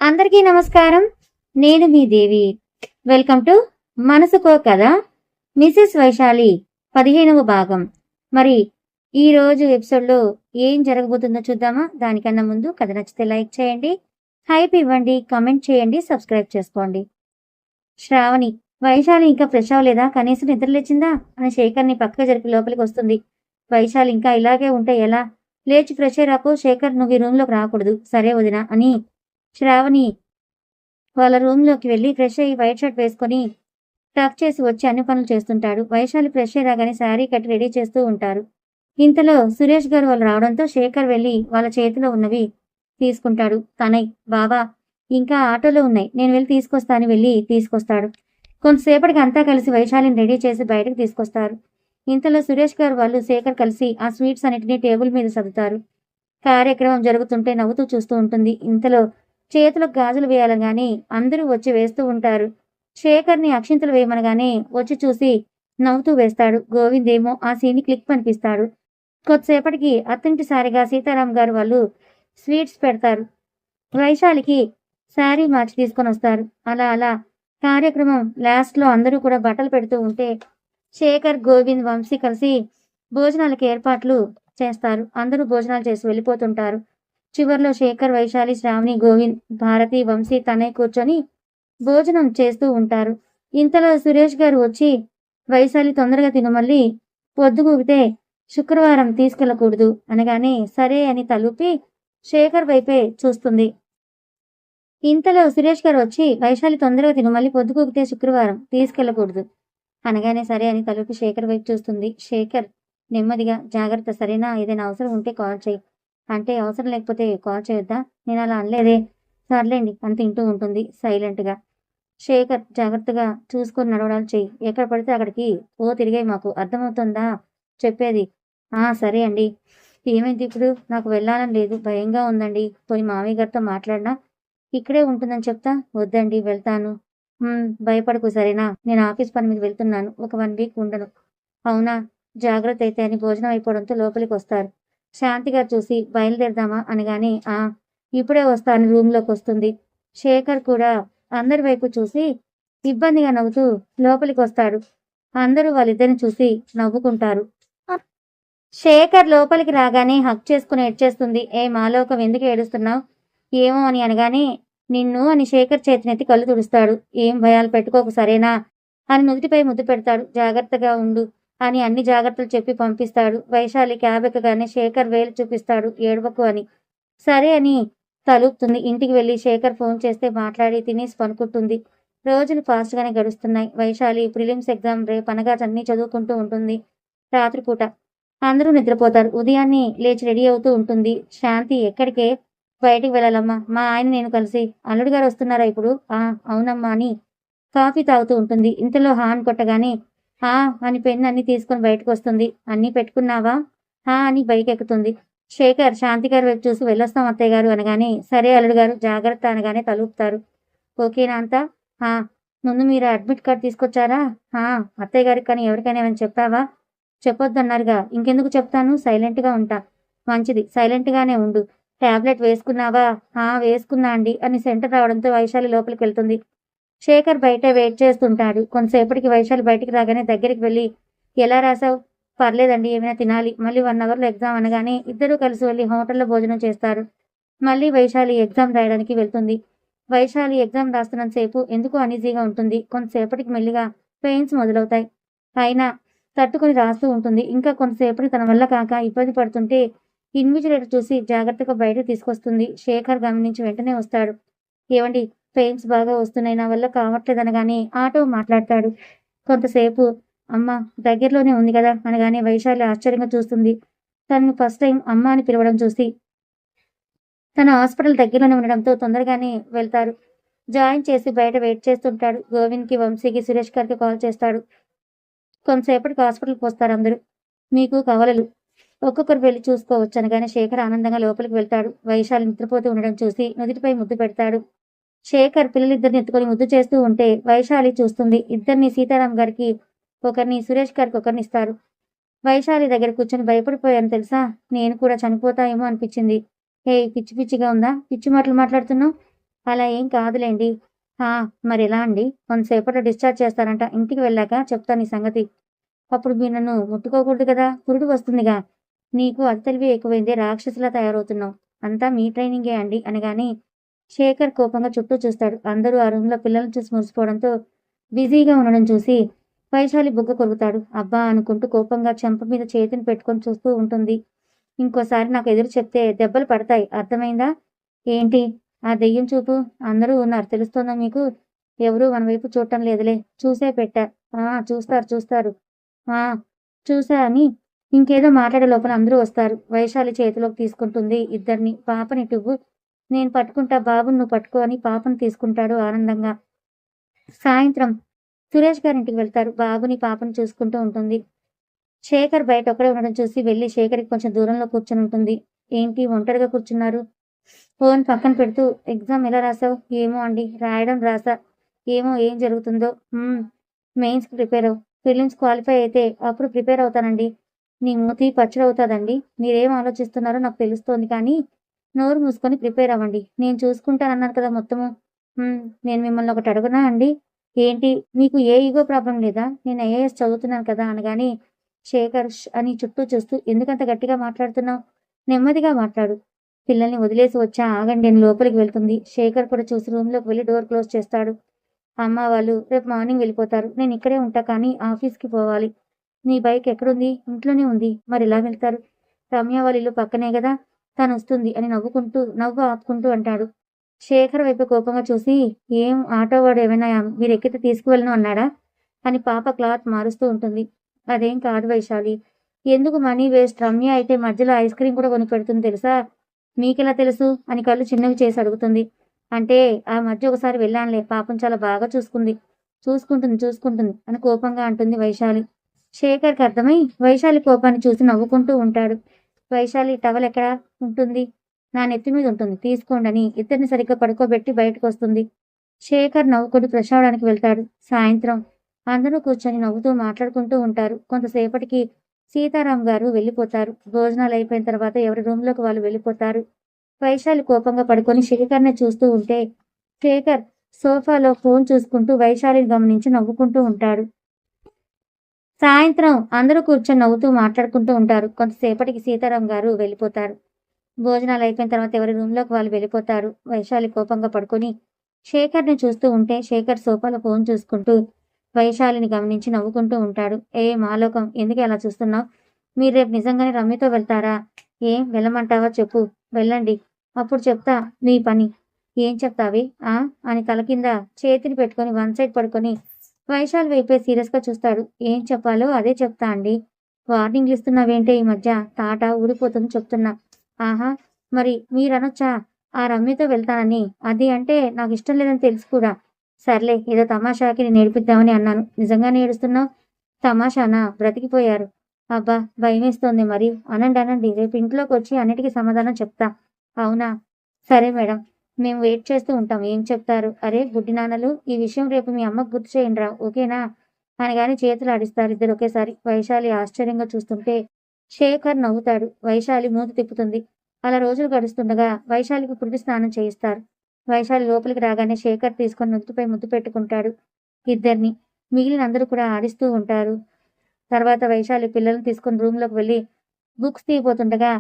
అందరికీ నమస్కారం. నేను మీ దేవి. వెల్కమ్ టు మనసుకో కథ. మిసెస్ వైశాలి 15వ భాగం. మరి ఈ రోజు ఎపిసోడ్లో ఏం జరగబోతుందో చూద్దామా? దానికన్నా ముందు కథ నచ్చితే లైక్ చేయండి, హైప్ ఇవ్వండి, కామెంట్ చేయండి, సబ్స్క్రైబ్ చేసుకోండి. శ్రావణి, వైశాలి ఇంకా ఫ్రెష్ అవ్వలేదా? కనీసం నిద్ర లేచిందా అని శేఖర్ని పక్కగా జరిపి లోపలికి వస్తుంది. వైశాలి ఇంకా ఇలాగే ఉంటే ఎలా? లేచి ఫ్రెష్ అయ్యి రాకు. శేఖర్, నువ్వు ఈ రూమ్లోకి రాకూడదు. సరే వదినా అని శ్రావణి వాళ్ళ రూమ్లోకి వెళ్ళి ఫ్రెష్ అయ్యి వైట్ షర్ట్ వేసుకొని టక్ చేసి వచ్చి అన్ని పనులు చేస్తుంటాడు. వైశాలి ఫ్రెష్ అయ్యి రాగానే శారీ కట్టి రెడీ చేస్తూ ఉంటారు. ఇంతలో సురేష్ గారు వాళ్ళు రావడంతో శేఖర్ వెళ్ళి వాళ్ళ చేతిలో ఉన్నవి తీసుకుంటాడు. తనయ్, బాబా ఇంకా ఆటోలో ఉన్నాయి, నేను వెళ్ళి తీసుకొస్తాను. వెళ్ళి తీసుకొస్తాడు. కొంతసేపటికి అంతా కలిసి వైశాలిని రెడీ చేసి బయటకు తీసుకొస్తారు. ఇంతలో సురేష్ గారు వాళ్ళు శేఖర్ కలిసి ఆ స్వీట్స్ అన్నిటినీ టేబుల్ మీద సర్దుతారు. కార్యక్రమం జరుగుతుంటే నవ్వుతూ చూస్తూ ఉంటుంది. ఇంతలో చేతులకు గాజులు వేయాలగానే అందరూ వచ్చి వేస్తూ ఉంటారు. శేఖర్ని అక్షింతలు వేయమనగానే వచ్చి చూసి నవ్వుతూ వేస్తాడు. గోవింద్ ఏమో ఆ సీన్ని క్లిక్ అనిపిస్తాడు. కొద్దిసేపటికి అత్తింటి సారిగా సీతారాం గారు వాళ్ళు స్వీట్స్ పెడతారు. వైశాలికి శారీ మార్చి తీసుకొని వస్తారు. అలా అలా కార్యక్రమం లాస్ట్లో అందరూ కూడా బట్టలు పెడుతూ ఉంటే శేఖర్, గోవింద్, వంశీ కలిసి భోజనాలకు ఏర్పాట్లు చేస్తారు. అందరూ భోజనాలు చేసి వెళ్ళిపోతుంటారు. చివర్లో శేఖర్, వైశాలి, శ్రావణి, గోవింద్, భారతి, వంశీ, తనయ్ కూర్చొని భోజనం చేస్తూ ఉంటారు. ఇంతలో సురేష్ గారు వచ్చి వైశాలి తొందరగా తిను, మళ్ళీ పొద్దుగూగితే శుక్రవారం తీసుకెళ్ళకూడదు అనగానే సరే అని తలుపి శేఖర్ వైపే చూస్తుంది. ఇంతలో సురేష్ గారు వచ్చి వైశాలి తొందరగా తిను, మళ్ళీ పొద్దుగూగితే శుక్రవారం తీసుకెళ్ళకూడదు అనగానే సరే అని తలుపి శేఖర్ వైపు చూస్తుంది. శేఖర్ నెమ్మదిగా, జాగ్రత్త, సరేనా? ఏదైనా అవసరం ఉంటే కాల్ చేయి అంటే అవసరం లేకపోతే కాల్ చేయొద్దా? నేను అలా అనలేదే. సర్లేండి అని తింటూ ఉంటుంది సైలెంట్గా. శేఖర్, జాగ్రత్తగా చూసుకొని నడవడాలు చెయ్యి. ఎక్కడ పడితే అక్కడికి తిరిగాయి, మాకు అర్థమవుతుందా చెప్పేది? సరే అండి. ఏమైంది ఇప్పుడు? నాకు వెళ్ళాలని లేదు, భయంగా ఉందండి. పోయి మామయ్య గారితో మాట్లాడినా ఇక్కడే ఉంటుందని చెప్తా. వద్దండి, వెళ్తాను. భయపడకు, సరేనా? నేను ఆఫీస్ పని మీద వెళ్తున్నాను, ఒక 1 వీక్ ఉండను. అవునా, జాగ్రత్త అయితే అని భోజనం అయిపోవడంతో లోపలికి వస్తారు. శాంతి గారు చూసి బయలుదేరదామా అనగానే ఇప్పుడే వస్తాను రూమ్లోకి వస్తుంది. శేఖర్ కూడా అందరి వైపు చూసి ఇబ్బందిగా నవ్వుతూ లోపలికి వస్తాడు. అందరూ వాళ్ళిద్దరిని చూసి నవ్వుకుంటారు. శేఖర్ లోపలికి రాగానే హక్ చేసుకుని ఏడ్చేస్తుంది. మాలోకం, ఎందుకు ఏడుస్తున్నావు? ఏమో అని అనగానే నిన్ను అని శేఖర్ చేతినెత్తి కళ్ళు తుడుస్తాడు. ఏం భయాలు పెట్టుకోకు, సరేనా అని నుదుటిపై ముద్దు పెడతాడు. జాగ్రత్తగా ఉండు అని అన్ని జాగ్రత్తలు చెప్పి పంపిస్తాడు. వైశాలి క్యాబ్ ఎక్కగానే శేఖర్ వేలు చూపిస్తాడు, ఏడవకు అని. సరే అని తలుపుతుంది. ఇంటికి వెళ్ళి శేఖర్ ఫోన్ చేస్తే మాట్లాడి తినేసి పనుకుంటుంది. రోజులు ఫాస్ట్గానే గడుస్తున్నాయి. వైశాలి ప్రిలిమ్స్ ఎగ్జామ్ రేపు అనగా అన్నీ చదువుకుంటూ ఉంటుంది. రాత్రిపూట అందరూ నిద్రపోతారు. ఉదయాన్నే లేచి రెడీ అవుతూ ఉంటుంది. శాంతి, ఎక్కడికే? బయటికి వెళ్ళాలమ్మా, మా ఆయన నేను కలిసి. అల్లుడు గారు వస్తున్నారా ఇప్పుడు? అవునమ్మా అని కాఫీ తాగుతూ ఉంటుంది. ఇంతలో హాన్ కొట్టగానే అని పెన్ను అన్ని తీసుకొని బయటకు వస్తుంది. అన్నీ పెట్టుకున్నావా? అని బైక్ ఎక్కుతుంది. శేఖర్ శాంతి గారి వైపు చూసి వెళ్ళొస్తాం అత్తయ్య గారు అనగానే సరే అల్లుడు గారు, జాగ్రత్త అనగానే తలుపుతారు. ఓకేనా అంతా? ముందు మీరు అడ్మిట్ కార్డ్ తీసుకొచ్చారా? అత్తయ్య గారికి కానీ ఎవరికైనా ఏమైనా చెప్పావా? చెప్పొద్దన్నారుగా, ఇంకెందుకు చెప్తాను, సైలెంట్గా ఉంటా. మంచిది, సైలెంట్గానే ఉండు. టాబ్లెట్ వేసుకున్నావా? వేసుకున్నా అండి అని సెంటర్ రావడంతో వైశాలి లోపలికి వెళ్తుంది. శేఖర్ బయట వెయిట్ చేస్తుంటాడు. కొంతసేపటికి వైశాలి బయటికి రాగానే దగ్గరికి వెళ్ళి ఎలా రాసావు? పర్లేదండి, ఏమైనా తినాలి. మళ్ళీ 1 అవర్లో ఎగ్జామ్ అనగానే ఇద్దరూ కలిసి వెళ్ళి హోటల్లో భోజనం చేస్తారు. మళ్ళీ వైశాలి ఎగ్జామ్ రాయడానికి వెళ్తుంది. వైశాలి ఎగ్జామ్ రాస్తున్నంతసేపు ఎందుకు అనీజీగా ఉంటుంది. కొంతసేపటికి మెల్లిగా పెయిన్స్ మొదలవుతాయి. అయినా తట్టుకొని రాస్తూ ఉంటుంది. ఇంకా కొంతసేపటికి తన వల్ల కాక ఇబ్బంది పడుతుంటే ఇన్విజిలేటర్ చూసి జాగ్రత్తగా బయటకు తీసుకొస్తుంది. శేఖర్ గమనించి వెంటనే వస్తాడు. ఏవండి, పెయిన్స్ బాగా వస్తున్నాయి, నా వల్ల కావట్లేదనగానే ఆటో మాట్లాడతాడు. కొంతసేపు అమ్మ దగ్గరలోనే ఉంది కదా అనగానే వైశాలి ఆశ్చర్యంగా చూస్తుంది. తను ఫస్ట్ టైం అమ్మ అని పిలవడం చూసి తన హాస్పిటల్ దగ్గరలోనే ఉండడంతో తొందరగానే వెళ్తారు. జాయిన్ చేసి బయట వెయిట్ చేస్తుంటాడు. గోవింద్కి, వంశీకి, సురేష్ గారికి కాల్ చేస్తాడు. కొంతసేపటికి హాస్పిటల్కి వస్తారు అందరూ. మీకు కవలలు, ఒక్కొక్కరు వెళ్ళి చూసుకోవచ్చు అనగానే శేఖర్ ఆనందంగా లోపలికి వెళ్తాడు. వైశాలి నిద్రపోతూ ఉండడం చూసి నుదిటిపై ముద్దు పెడతాడు. శేఖర్ పిల్లలిద్దరిని ఎత్తుకొని ముద్దు చేస్తూ ఉంటే వైశాలి చూస్తుంది. ఇద్దరిని సీతారాం గారికి ఒకరిని, సురేష్ గారికి ఒకరిని ఇస్తారు. వైశాలి దగ్గర కూర్చొని భయపడిపోయాను తెలుసా, నేను కూడా చనిపోతాయేమో అనిపించింది. పిచ్చి పిచ్చిగా ఉందా? పిచ్చి మాటలు మాట్లాడుతున్నావు? అలా ఏం కాదులేండి. మరి ఎలా అండి? కొంతసేపట్లో డిశ్చార్జ్ చేస్తారంట. ఇంటికి వెళ్ళాక చెప్తా నీ సంగతి. అప్పుడు మీరు నన్ను ముట్టుకోకూడదు కదా! పురుడు వస్తుందిగా. నీకు అతి తెలివి ఎక్కువైందే, రాక్షసిలా తయారవుతున్నావు. అంతా మీ ట్రైనింగే అండి అనగానే శేఖర్ కోపంగా చుట్టూ చూస్తాడు. అందరూ ఆ రూమ్‌లో పిల్లల్ని చూసి మురిసిపోవడంతో బిజీగా ఉండడం చూసి వైశాలి బుగ్గ కొరుకుతాడు. అబ్బా! అనుకుంటూ కోపంగా చెంప మీద చేతిని పెట్టుకొని చూస్తూ ఉంటుంది. ఇంకోసారి నాకు ఎదురు చెప్తే దెబ్బలు పడతాయి. అర్థమైందా? ఏంటి? ఆ దెయ్యం చూపు? అందరూ ఉన్నారు తెలుస్తోందా మీకు? ఎవరూ మన వైపు చూడటం లేదులే. చూసే పెట్టా. చూస్తారు చూస్తారు. ఆ! చూసా అని ఇంకేదో మాట్లాడే లోపల అందరూ వస్తారు. వైశాలి చేతిలోకి తీసుకుంటుంది ఇద్దరిని. పాపనిటివ్వు. నేను పట్టుకుంటా, బాబుని నువ్వు పట్టుకో అని పాపను తీసుకుంటాడు ఆనందంగా. సాయంత్రం సురేష్ గారింటికి వెళ్తారు. బాబుని, పాపని చూసుకుంటూ ఉంటుంది. శేఖర్ బయట ఒక్కడే ఉండడం చూసి వెళ్లి శేఖర్‌కి కొంచెం దూరంలో కూర్చొని ఉంటుంది. ఏంటి ఒంటరిగా కూర్చున్నారు? ఫోన్ పక్కన పెడుతూ ఎగ్జామ్ ఎలా రాసావు? ఏమో అండి. రాయడం రాసా. ఏమో ఏం జరుగుతుందో. మెయిన్స్‌కి ప్రిపేర్ అవ్వు. ప్రిలిమ్స్ క్వాలిఫై అయితే అప్పుడు ప్రిపేర్ అవుతానండి. నీ మూతి పచ్చడవుతాదండి. మీరేం ఆలోచిస్తున్నారో నాకు తెలుస్తోంది కానీ నోరు మూసుకొని ప్రిపేర్ అవ్వండి. నేను చూసుకుంటానన్నాను కదా మొత్తము. నేను మిమ్మల్ని ఒకటి అడగనా అండి? ఏంటి? మీకు ఏ ఇగో ప్రాబ్లమ్ లేదా? నేను ఐఏఎస్ చదువుతున్నాను కదా అనగానే శేఖర్ అని చుట్టూ చూస్తూ ఎందుకంత గట్టిగా మాట్లాడుతున్నావు? నెమ్మదిగా మాట్లాడు. పిల్లల్ని వదిలేసి వచ్చా ఆగండి అని లోపలికి వెళ్తుంది. శేఖర్ కూడా చూసి రూమ్‌లోకి వెళ్లి డోర్ క్లోజ్ చేస్తాడు. అమ్మ వాళ్ళు రేపు మార్నింగ్ వెళ్ళిపోతారు. నేను ఇక్కడే ఉంటా కానీ ఆఫీస్‌కి పోవాలి. నీ బైక్ ఎక్కడుంది? ఇంట్లోనే ఉంది. మరెలా వెళ్తారు? రమ్య వాళ్ళ ఇల్లు పక్కనే గదా! తనొస్తుంది అని నవ్వు ఆపుకుంటూ అంటాడు. శేఖర్ వైపు కోపంగా చూసి ఏం ఆటో వాడు ఏమైనా మీరెక్కితే తీసుకువెళ్ళను అన్నాడా? అని పాప క్లాత్ మారుస్తూ ఉంటుంది. అదేం కాదు వైశాలి. ఎందుకు మనీ వేస్ట్? రమ్య అయితే మధ్యలో ఐస్ క్రీమ్ కూడా కొనిపెడుతుంది తెలుసా? మీకెలా తెలుసు? అని కళ్ళు చిన్నవి చేసి అడుగుతుంది. అంటే ఆ మధ్య ఒకసారి వెళ్ళానులే. పాపం చాలా బాగా చూసుకుంటుంది అని కోపంగా అంటుంది వైశాలి. శేఖర్‌కి అర్థమై వైశాలి కోపాన్ని చూసి నవ్వుకుంటూ ఉంటాడు. వైశాలి టవల్ ఎక్కడ ఉంటుంది? నా నెత్తి మీద ఉంటుంది. తీసుకోండని ఇద్దరిని సరిగ్గా పడుకోబెట్టి బయటకొస్తుంది. శేఖర్ నవ్వుకుంటూ ఫ్రెష్ అవ్వడానికి వెళ్తాడు. సాయంత్రం అందరూ కూర్చొని నవ్వుతూ మాట్లాడుకుంటూ ఉంటారు. కొంతసేపటికి సీతారాం గారు వెళ్ళిపోతారు. భోజనాలు అయిపోయిన తర్వాత ఎవరి రూమ్‌లోకి వాళ్ళు వెళ్ళిపోతారు. వైశాలి కోపంగా పడుకొని శేఖర్‌ని చూస్తూ ఉంటే శేఖర్ సోఫాలో ఫోన్ చూసుకుంటూ వైశాలిని గమనించి నవ్వుకుంటూ ఉంటాడు. సాయంత్రం అందరూ కూర్చొని నవ్వుతూ మాట్లాడుకుంటూ ఉంటారు. కొంతసేపటికి సీతారాం గారు వెళ్ళిపోతారు. భోజనాలు అయిపోయిన తర్వాత ఎవరి రూమ్‌లోకి వాళ్ళు వెళ్ళిపోతారు. వైశాలి కోపంగా పడుకొని శేఖర్‌ని చూస్తూ ఉంటే శేఖర్ సోఫాలో ఫోన్ చూసుకుంటూ వైశాలిని గమనించి నవ్వుకుంటూ ఉంటాడు. మాలోకం ఎందుకే అలా చూస్తున్నావు? మీరు రేపు నిజంగానే రమ్యతో వెళ్తారా? వెళ్ళమంటావా చెప్పు. వెళ్ళండి. అప్పుడు చెప్తా మీ పని. ఏం చెప్తావే? అని తల కింద చేతిని పెట్టుకొని వన్ సైడ్ పడుకొని వైశాలి వైపే సీరియస్‌గా చూస్తాడు. ఏం చెప్పాలో అదే చెప్తా అండి. వార్నింగ్‌లు ఇస్తున్నావేంటే ఈ మధ్య? తాట ఊడిపోతుంది చెప్తున్నా. ఆహా! మరి మీరనొచ్చా? ఆ రమ్యతో వెళ్తానని. అది అంటే నాకిష్టం లేదని తెలుసు కూడా. సర్లే ఏదో తమాషాకి నిన్నేడిపిద్దామని అన్నాను. నిజంగానే ఏడుస్తున్నావు? తమాషానా? బ్రతికిపోయారు. అబ్బా! భయమేస్తోంది మరి. అనండి. రేపు ఇంట్లోకొచ్చి అన్నిటికీ సమాధానం చెప్తా. అవునా? సరే మేడం. మేము వెయిట్ చేస్తూ ఉంటాం. ఏం చెప్తారు? అరే గుడ్డి నాన్నలు, ఈ విషయం రేపు మీ అమ్మకు గుర్తు చేయండిరా. ఓకేనా? అనగానే చేతులు ఆడిస్తారు ఇద్దరు ఒకేసారి. వైశాలి ఆశ్చర్యంగా చూస్తుంటే శేఖర్ నవ్వుతాడు. వైశాలి మూతి తిప్పుతుంది. అలా రోజులు గడుస్తుండగా వైశాలికి పురిటి స్నానం చేయిస్తారు. వైశాలి లోపలికి రాగానే శేఖర్ తీసుకొని నుదుటిపై ముద్దు పెట్టుకుంటాడు ఇద్దరిని. మిగిలిన అందరూ కూడా ఆడిస్తూ ఉంటారు. తర్వాత వైశాలి పిల్లల్ని తీసుకుని రూమ్‌లోకి వెళ్ళి బుక్స్ తీయబోతుండగా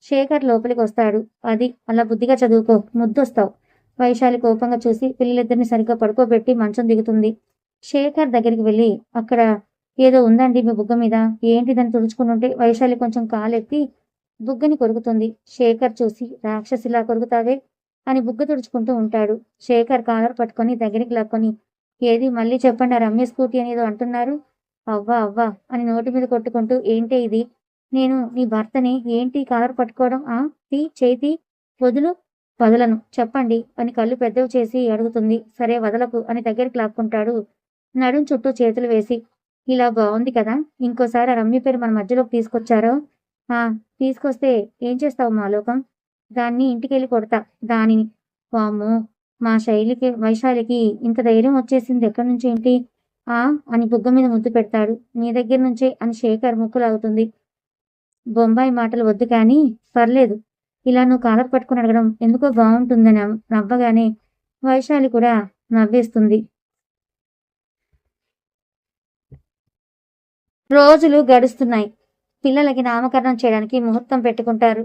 శేఖర్ లోపలికి వస్తాడు. అది అలా బుద్ధిగా చదువుకో, ముద్దొస్తావు. వైశాలి కోపంగా చూసి పిల్లలిద్దరిని సరిగ్గా పడుకోబెట్టి మంచం దిగుతుంది. శేఖర్ దగ్గరికి వెళ్ళి అక్కడ ఏదో ఉందండి మీ బుగ్గ మీద. ఏంటిదని తుడుచుకుంటుంటే వైశాలి కొంచెం కాలెత్తి బుగ్గని కొరుకుతుంది. శేఖర్ చూసి రాక్షసిలా కొరుకుతావే అని బుగ్గ తుడుచుకుంటూ ఉంటాడు. శేఖర్ కాలర్ పట్టుకొని దగ్గరికి లాక్కొని ఏది మళ్ళీ చెప్పండి ఆ రమ్య స్కూటీ అనేదో అంటున్నారు. అవ్వా అని నోటి మీద కొట్టుకుంటూ ఏంటే ఇది? నేను నీ భర్తని. ఏంటి కాలర్ పట్టుకోవడం? చేతి వదులు. వదలను. చెప్పండి అని కళ్ళు పెద్దవి చేసి అడుగుతుంది. సరే వదలకు అని దగ్గరికి లాక్కుంటాడు నడుం చుట్టూ చేతులు వేసి. ఇలా బాగుంది కదా! ఇంకోసారి ఆ రమ్య పేరు మన మధ్యలోకి తీసుకొచ్చారో తీసుకొస్తే ఏం చేస్తావు మాలోకం? దాన్ని ఇంటికెళ్ళి కొడతా దానిని. వామ్మో! మా వైశాలికి ఇంత ధైర్యం వచ్చేసింది ఎక్కడి నుంచి ఏంటి? అని బుగ్గ మీద ముద్దు పెడతాడు. నీ దగ్గర నుంచే అని శేఖర్ ముక్కు లాగుతుంది. బొంబాయి మాటలు వద్దు కానీ పర్లేదు. ఇలా నువ్వు కాలర్ పట్టుకుని అడగడం ఎందుకో బాగుంటుందని నవ్వగానే వైశాలి కూడా నవ్వేస్తుంది. రోజులు గడుస్తున్నాయి. పిల్లలకి నామకరణం చేయడానికి ముహూర్తం పెట్టుకుంటారు.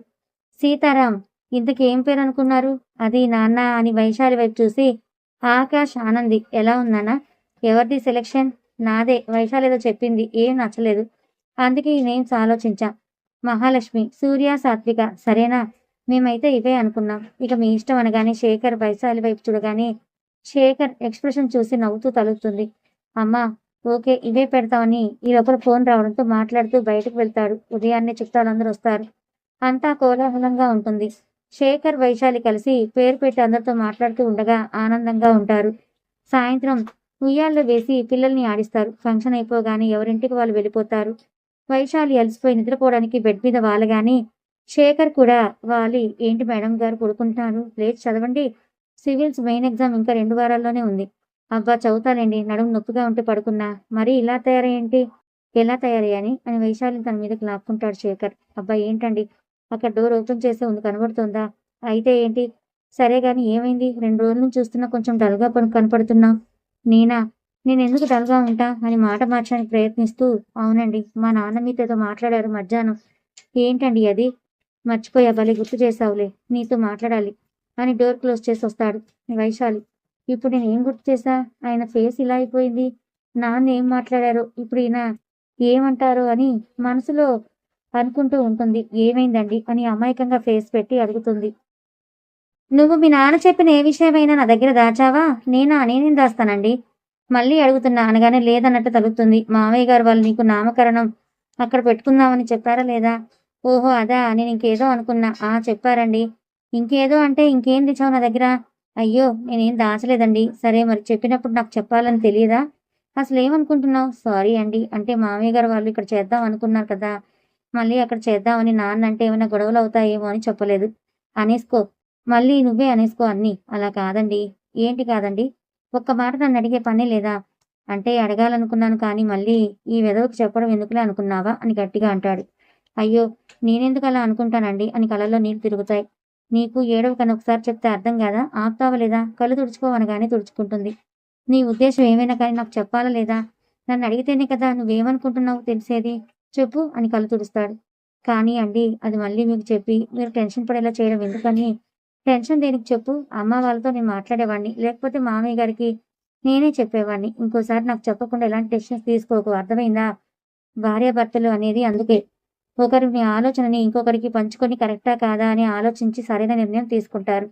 సీతారాం ఇంతకేం పేరు అనుకున్నారు? అది నాన్న అని వైశాలి వైపు చూసి, ఆకాష్ ఆనంది. ఎలా ఉందన్నా? ఎవరిది సెలెక్షన్? నాదే. వైశాలి ఏదో చెప్పింది, ఏం నచ్చలేదు, అందుకే ఈ నేమ్స్ ఆలోచించా. మహాలక్ష్మి, సూర్య, సాత్విక. సరేనా? మేమైతే ఇవే అనుకున్నాం. ఇక మీ ఇష్టం అనగానే శేఖర్ వైశాలి వైపు చూడగానే శేఖర్ ఎక్స్ప్రెషన్ చూసి నవ్వుతూ తలుపుతుంది. అమ్మా ఓకే ఇవే పెడతామని ఈ లోపల ఫోన్ రావడంతో మాట్లాడుతూ బయటకు వెళ్తాడు. ఉదయాన్నే చుట్టాలందరూ వస్తారు. అంతా కోలాహలంగా ఉంటుంది. శేఖర్ వైశాలి కలిసి పేరు పెట్టి అందరితో మాట్లాడుతూ ఉండగా ఆనందంగా ఉంటారు. సాయంత్రం ఉయ్యాల్లో వేసి పిల్లల్ని ఆడిస్తారు. ఫంక్షన్ అయిపోగానే ఎవరింటికి వాళ్ళు వెళ్ళిపోతారు. వైశాలి అలసిపోయి నిద్రపోవడానికి బెడ్ మీద వాలగానే శేఖర్ కూడా వాలి, ఏంటి మేడం గారు పడుకుంటున్నారు, లేచి చదవండి, సివిల్స్ మెయిన్ ఎగ్జామ్ ఇంకా 2 వారాల్లోనే ఉంది. అబ్బా చదువుతానండి, నడుము నొప్పిగా ఉంటే పడుకున్నా, మరీ ఇలా తయారయ్యేంటి? ఎలా తయారయ్యాని అని వైశాలిని తన మీదకి లాక్కుంటాడు శేఖర్. అబ్బా ఏంటండి, అక్కడ డోర్ ఓపెన్ చేసే ఉంది, కనబడుతుందా? అయితే ఏంటి? సరే గాని ఏమైంది? 2 రోజుల నుంచి చూస్తున్నా కొంచెం డల్గా కనపడుతున్నా. నేనా? నేనెందుకు డల్గా ఉంటా అని మాట మార్చడానికి ప్రయత్నిస్తూ, అవునండి మా నాన్న మీతో మాట్లాడారు మధ్యాహ్నం. ఏంటండి అది? మర్చిపోయా, భలే గుర్తు చేసావులే, నీతో మాట్లాడాలి అని డోర్ క్లోజ్ చేసి వస్తాడు వైశాలి. ఇప్పుడు నేను ఏం గుర్తు చేశా? ఆయన ఫేస్ ఇలా అయిపోయింది. నాన్న ఏం మాట్లాడారో, ఇప్పుడు ఈయన ఏమంటారో అని మనసులో అనుకుంటూ ఉంటుంది. ఏమైందండి అని అమాయకంగా ఫేస్ పెట్టి అడుగుతుంది. నువ్వు మీ నాన్న చెప్పిన ఏ విషయమైనా నా దగ్గర దాచావా? నేనేం దాస్తానండి? మళ్ళీ అడుగుతున్నా అనగానే లేదన్నట్టు తగులుతుంది. మామయ్య గారు వాళ్ళు నీకు నామకరణం అక్కడ పెట్టుకుందామని చెప్పారా లేదా? ఓహో అదా, నేను ఇంకేదో అనుకున్నా. చెప్పారండి. ఇంకేదో అంటే ఇంకేం తెచ్చావు నా దగ్గర? అయ్యో నేనేం దాచలేదండి. సరే మరి చెప్పినప్పుడు నాకు చెప్పాలని తెలియదా? అసలు ఏమనుకుంటున్నావు? సారీ అండి, అంటే మామయ్య గారు వాళ్ళు ఇక్కడ చేద్దాం అనుకున్నారు కదా, మళ్ళీ అక్కడ చేద్దామని నాన్న అంటే ఏమైనా గొడవలు అవుతాయేమో అని చెప్పలేదు. అనేసుకో, మళ్ళీ నువ్వే అనేసుకో అన్నీ. అలా కాదండి. ఏంటి కాదండి? ఒక్క మాట నన్ను అడిగే పనే లేదా? అంటే అడగాలనుకున్నాను కానీ మళ్ళీ ఈ వెధవకి చెప్పడం ఎందుకులే అనుకున్నావా అని గట్టిగా అంటాడు. అయ్యో నేనెందుకు అలా అనుకుంటానండి అని కళ్ళల్లో నీళ్లు తిరుగుతాయి. నీకు ఏడవకని ఒకసారి చెప్తే అర్థం కాదా? ఆపుతావా లేదా? కళ్ళు తుడుచుకోవనగానే తుడుచుకుంటుంది. నీ ఉద్దేశం ఏమైనా కానీ నాకు చెప్పాలా లేదా? నన్ను అడిగితేనే కదా నువ్వేమనుకుంటున్నావు తెలిసేది. చెప్పు అని కళ్ళు తుడుస్తాడు. కానీ అండి అది మళ్ళీ మీకు చెప్పి మీరు టెన్షన్ పడేలా చేయడం ఎందుకని? టెన్షన్ దేనికి చెప్పు? అమ్మ వాళ్ళతో నేను మాట్లాడేవాడిని, లేకపోతే మామయ్య గారికి నేనే చెప్పేవాడిని. ఇంకోసారి నాకు చెప్పకుండా ఎలాంటి డెసిషన్స్ తీసుకోకు, అర్థమైందా? భార్యాభర్తలు అనేది అందుకే ఒకరి మీ ఆలోచనని ఇంకొకరికి పంచుకొని కరెక్టా కాదా అని ఆలోచించి సరైన నిర్ణయం తీసుకుంటారు.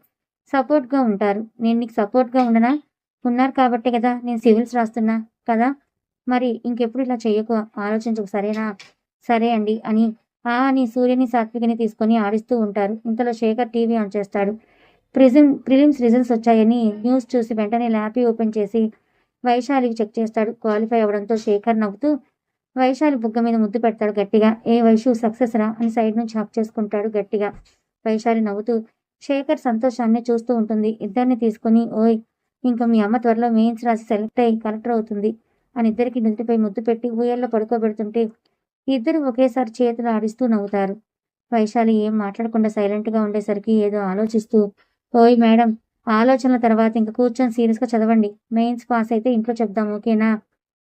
సపోర్ట్గా ఉంటారు. నేను నీకు సపోర్ట్గా ఉండనా? ఉన్నారు కాబట్టే కదా నేను సివిల్స్ రాస్తున్నా కదా. మరి ఇంకెప్పుడు ఇలా చెయ్యకు, ఆలోచించకు సరేనా? సరే అండి అని సూర్యని సాత్వికని తీసుకొని ఆడిస్తూ ఉంటారు. ఇంతలో శేఖర్ టీవీ ఆన్ చేస్తాడు. ప్రిలిమ్స్ రిజల్ట్స్ వచ్చాయని న్యూస్ చూసి వెంటనే ల్యాపీ ఓపెన్ చేసి వైశాలికి చెక్ చేస్తాడు. క్వాలిఫై అవడంతో శేఖర్ నవ్వుతూ వైశాలి బుగ్గ మీద ముద్దు పెడతాడు గట్టిగా. ఏ వైషు సక్సెస్ రా అని సైడ్ నుంచి హక్ చేసుకుంటాడు గట్టిగా. వైశాలి నవ్వుతూ శేఖర్ సంతోషాన్ని చూస్తూ ఉంటుంది. ఇద్దరిని తీసుకుని, ఓయ్ ఇంకా మీ అమ్మ త్వరలో మెయిన్స్ రాసి సెలెక్ట్ అయ్యి కలెక్టర్ అవుతుంది అని ఇద్దరికి నుదుటిపై ముద్దు పెట్టి ఊయల్లో పడుకోబెడుతుంటే ఇద్దరు ఒకేసారి చేతులు ఆడిస్తూ నవ్వుతారు. వైశాలి ఏం మాట్లాడకుండా సైలెంట్గా ఉండేసరికి ఏదో ఆలోచిస్తూ, ఓయ్ మేడం, ఆలోచనల తర్వాత ఇంక కూర్చొని సీరియస్గా చదవండి. మెయిన్స్ పాస్ అయితే ఇంట్లో చెప్దాం, ఓకేనా?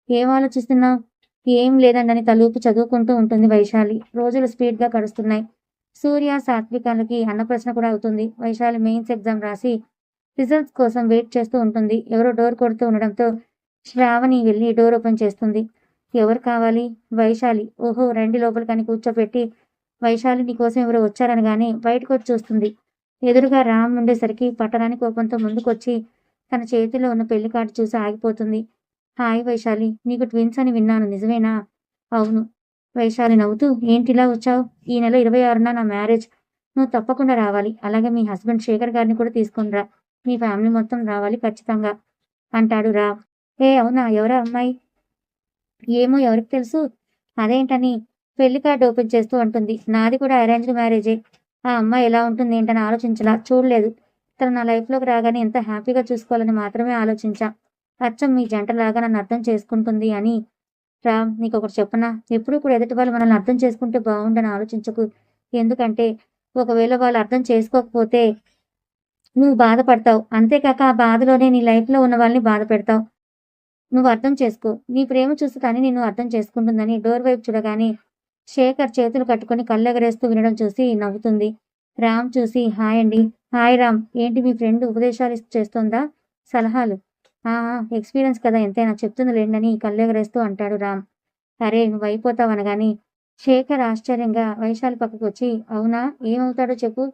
ఏం ఆలోచిస్తున్నావు? ఏం లేదండని తలూపి చదువుకుంటూ ఉంటుంది వైశాలి. రోజులు స్పీడ్గా గడుస్తున్నాయి. సూర్య సాత్వికాలకి అన్నప్రశ్న కూడా అవుతుంది. వైశాలి మెయిన్స్ ఎగ్జామ్ రాసి రిజల్ట్స్ కోసం వెయిట్ చేస్తూ ఉంటుంది. ఎవరో డోర్ కొడుతూ ఉండడంతో శ్రావణి వెళ్ళి డోర్ ఓపెన్ చేస్తుంది. ఎవరు కావాలి? వైశాలి. ఓహో రండి లోపలికని కూర్చోపెట్టి వైశాలి నీకోసం ఎవరో వచ్చారనగానే బయటకు వచ్చి చూస్తుంది. ఎదురుగా రామ్ ఉండేసరికి పట్టరాని కోపంతో ముందుకొచ్చి తన చేతిలో ఉన్న పెళ్లి కార్డు చూసి ఆగిపోతుంది. హాయ్ వైశాలి, నీకు ట్విన్స్ అని విన్నాను, నిజమేనా? అవును. వైశాలి నవ్వుతూ, ఏంటిలా వచ్చావు? ఈ నెల 26న నా మ్యారేజ్, నువ్వు తప్పకుండా రావాలి. అలాగే మీ హస్బెండ్ శేఖర్ గారిని కూడా తీసుకునిరా. మీ ఫ్యామిలీ మొత్తం రావాలి ఖచ్చితంగా అంటాడు రామ్. అవునా, ఎవరా అమ్మాయి? ఏమో ఎవరికి తెలుసు? అదేంటని పెళ్లి కార్డు ఓపెన్ చేస్తూ అంటుంది. నాది కూడా అరేంజ్డ్ మ్యారేజే. ఆ అమ్మాయి ఎలా ఉంటుంది ఏంటని ఆలోచించలా, చూడలేదు. తను నా లైఫ్లోకి రాగానే ఎంత హ్యాపీగా చూసుకోవాలని మాత్రమే ఆలోచించా. అచ్చం మీ జంటలాగా నన్ను అర్థం చేసుకుంటుంది అని. రామ్, నీకు ఒకటి చెప్పనా? ఎప్పుడూ కూడా ఎదుటి వాళ్ళు మనల్ని అర్థం చేసుకుంటే బాగుండని ఆలోచించకు. ఎందుకంటే ఒకవేళ వాళ్ళు అర్థం చేసుకోకపోతే నువ్వు బాధపడతావు. అంతేకాక ఆ బాధలోనే నీ లైఫ్‌లో ఉన్న వాళ్ళని బాధ పెడతావు. నువ్వు అర్థం చేసుకో. నీ ప్రేమ చూసి తనే నిన్ను అర్థం చేసుకుంటుందని డోర్ వైపు చూడగానే శేఖర్ చేతులు కట్టుకొని కళ్ళెగరేస్తూ వినడం చూసి నవ్వుతుంది. రామ్ చూసి హాయ్ అండి. హాయ్ రామ్. ఏంటి మీ ఫ్రెండ్ ఉపదేశాలు చేస్తోందా? సలహాలు? ఆ! ఎక్స్‌పీరియన్స్ కదా ఎంతైనా చెప్తుందిలేండని కళ్ళెగరేస్తూ అంటాడు రామ్. అరే నువ్వయిపోతావనగానే శేఖర్ ఆశ్చర్యంగా వైశాలి పక్కకొచ్చి అవునా? ఏమవుతాడో చెప్పు.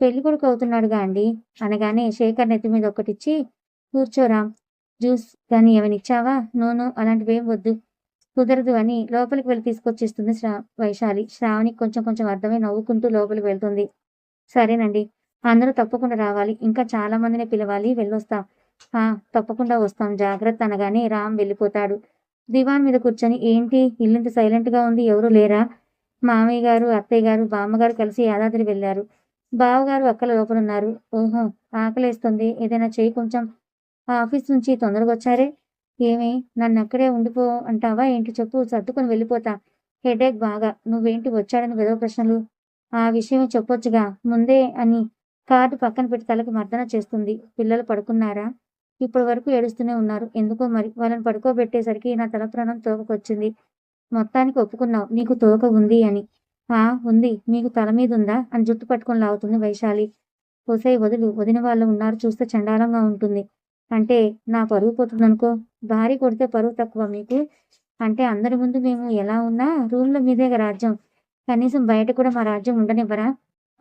పెళ్ళికొడుకు అవుతున్నాడుగా అండి అనగానే శేఖర్ నెత్తి మీద ఒకటిచ్చి కూర్చోరా జ్యూస్ కానీ ఏమనిచ్చావా? నో అలాంటివేం వద్దు. కుదరదు అని లోపలికి వెళ్ళి తీసుకొచ్చిస్తుంది వైశాలి. శ్రావణికి కొంచెం కొంచెం అర్థమై నవ్వుకుంటూ లోపలికి వెళ్తుంది. సరేనండి. అందరూ తప్పకుండా రావాలి. ఇంకా చాలా మందిని పిలవాలి. వెళ్ళొస్తాం. ఆ! తప్పకుండా వస్తాం. జాగ్రత్త అనగానే రామ్ వెళ్ళిపోతాడు. దివాన్ మీద కూర్చొని ఏంటి ఇల్లింత సైలెంట్‌గా ఉంది. ఎవరూ లేరా? మామయ్య గారు, అత్తయ్య గారు, బామ్మగారు కలిసి యాదాద్రి వెళ్లారు. బావగారు, అక్కలు లోపలున్నారు. ఓహో! ఆకలేస్తుంది. ఏదైనా చెయ్యి కొంచెం. ఆఫీస్ నుంచి తొందరగొచ్చారే? ఏమి? నన్నక్కడే ఉండిపో అంటావా ఏంటి చెప్పు. సర్దుకొని వెళ్ళిపోతా. హెడేక్ బాగా. నువ్వేంటి వచ్చాడని వెధవ ప్రశ్నలు? ఆ విషయమే చెప్పొచ్చుగా ముందే అని కార్డ్ పక్కన పెట్టి తలకి మర్దన చేస్తుంది. పిల్లలు పడుకున్నారా? ఇప్పటి వరకు ఏడుస్తూనే ఉన్నారు. ఎందుకో మరి. వాళ్ళని పడుకోబెట్టేసరికి నా తల ప్రాణం తోకకొచ్చింది. మొత్తానికి ఒప్పుకున్నావు. నీకు తోక ఉంది అని. ఆ! ఉంది. మీకు తల మీదుందా? అని జుట్టు పట్టుకొని లాగుతుంది వైశాలి. ఒసేయ్ వదులు. వదిన వాళ్ళు ఉన్నారు చూస్తే చండాలంగా ఉంటుంది. అంటే నా పరువు పోతుందనుకో. భార్య కొడితే పరువు తక్కువ మీకు? అంటే అందరి ముందు మేము ఎలా ఉన్నా రూమ్‌లో మీదేగా రాజ్యం. కనీసం బయట కూడా మా రాజ్యం ఉండనివ్వరా?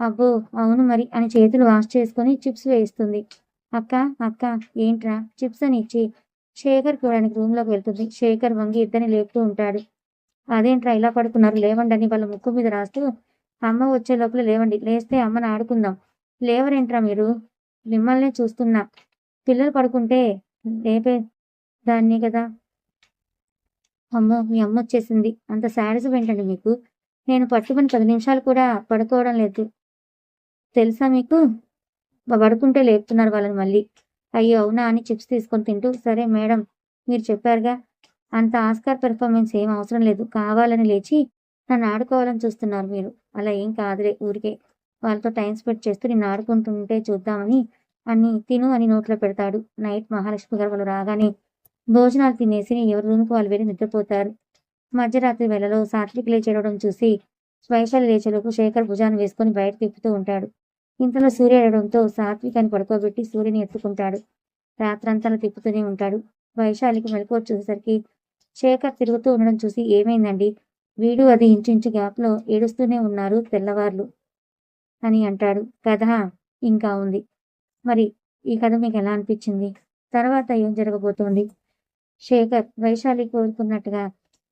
అబ్బో! అవును మరి అని చేతులు వాష్ చేసుకొని చిప్స్ వేయిస్తుంది. అక్క, అక్క ఏంట్రా? చిప్స్ అని ఇచ్చి శేఖర్ చూడడానికి రూమ్‌లోకి వెళ్తుంది. శేఖర్ వంగి ఇద్దరిని లేపుతూ ఉంటాడు. అదేంట్రా ఇలా పడుకున్నారు? లేవండని వాళ్ళ ముక్కు మీద రాస్తూ అమ్మ వచ్చే లోపల లేవండి. లేస్తే అమ్మని ఆడుకుందాం. లేవరేంట్రా మీరు? మిమ్మల్నే చూస్తున్నా. పిల్లలు పడుకుంటే లేపే దాన్నే కదా! అమ్మో! మీ అమ్మొచ్చేసింది. అంత శాడిజం ఏంటండి మీకు? నేను పట్టుకుని 10 నిమిషాలు కూడా పడుకోవడం లేదు. తెలుసా మీకు? పడుకుంటే లేపుతున్నారు వాళ్ళని మళ్ళీ. అయ్యో! అవునా అని చిప్స్ తీసుకొని తింటూ సరే మేడం మీరు చెప్పారుగా అంత ఆస్కార్ పెర్ఫార్మెన్స్ ఏం అవసరం లేదు. కావాలని లేచి నన్ను ఆడుకోవాలని చూస్తున్నారు మీరు. అలా ఏం కాదులే ఊరికే. వాళ్ళతో టైమ్ స్పెండ్ చేస్తూ నిన్ను ఆడుకుంటుంటే చూద్దామని అన్ని తిను అని నోట్లో పెడతాడు. నైట్ మహాలక్ష్మి గారు వాళ్ళు రాగానే భోజనాలు తినేసి ఎవరి రూమ్‌కి వాళ్ళు వెళ్ళి నిద్రపోతారు. మధ్యరాత్రి వేళలో సాత్విక్ లేచి ఏడవడం చూసి వైశాలి లేచేలోపు శేఖర్ భుజాన్ని వేసుకొని బయట తిప్పుతూ ఉంటాడు. ఇంతలో సూర్య ఏడవడంతో సాత్వికాన్ని పడుకోబెట్టి సూర్యని ఎత్తుకుంటాడు. రాత్రంతా తిప్పుతూనే ఉంటాడు. వైశాలికి మెలకువ వచ్చేసరికి శేఖర్ తిరుగుతూ ఉండడం చూసి ఏమైందండి? వీడు అది ఇంచుమించు గ్యాప్‌లో ఏడుస్తూనే ఉన్నారు తెల్లవార్లు అని అంటాడు. కథ ఇంకా ఉంది. మరి ఈ కథ మీకెలా అనిపించింది? తర్వాత ఏం జరగబోతోంది? శేఖర్ వైశాలి కోరుకున్నట్టుగా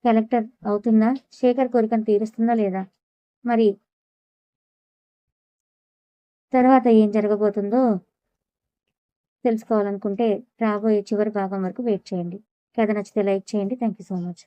కలెక్టర్ అవుతుందా? శేఖర్ కోరికను తీరుస్తుందా లేదా? మరి తర్వాత ఏం జరగబోతుందో తెలుసుకోవాలనుకుంటే రాబోయే చివరి భాగం వరకు వెయిట్ చేయండి. కథ నచ్చితే లైక్ చేయండి. Thank you so much.